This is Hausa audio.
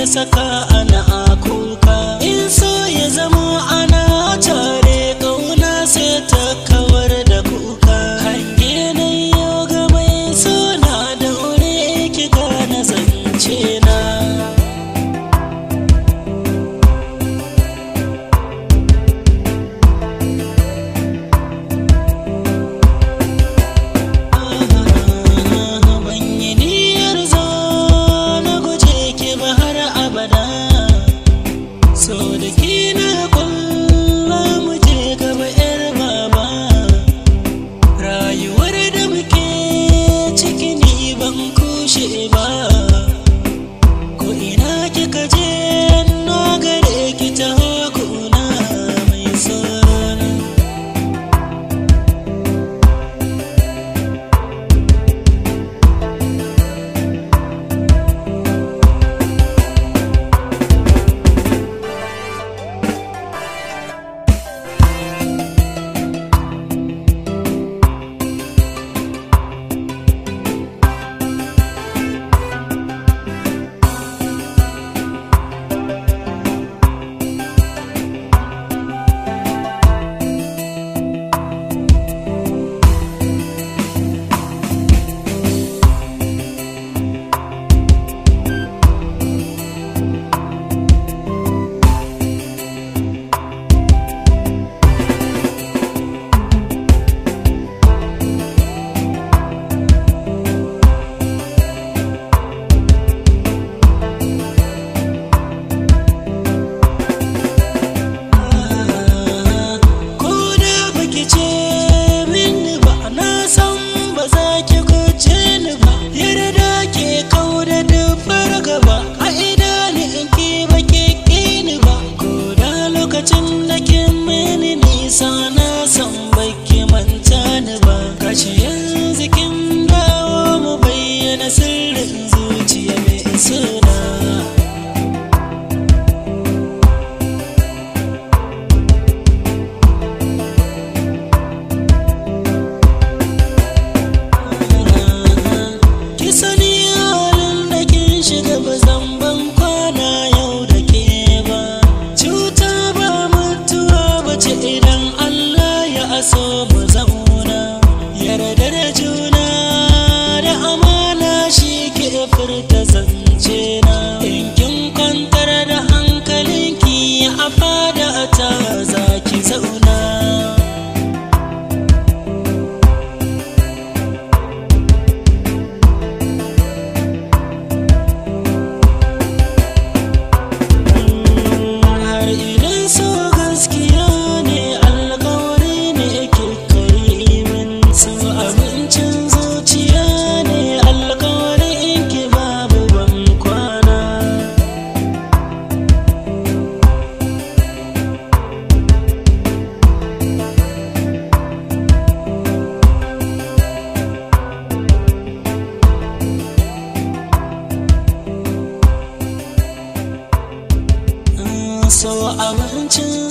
saka ana kuka. In so ya zama ana tare, ƙauna sai ta kawar da kuka. Hange na yau ga mai suna daure ki gane zance na. So da ke na kwallo mu je gaba yar baba. Rayuwar da muke ciki ni ban kushe ba. Ko ina kika je na gare ki ta hakuna mai tsoro. So mu zauna yardar juna da amana shi ke furta zance na. In kin kwantar da hankalinki a fada ta zaki zauna. Har idan so gaskiya ne alƙawari ne kika yi min. So abincin zuciya ne alƙawarin ki babu ban kwana. So abincin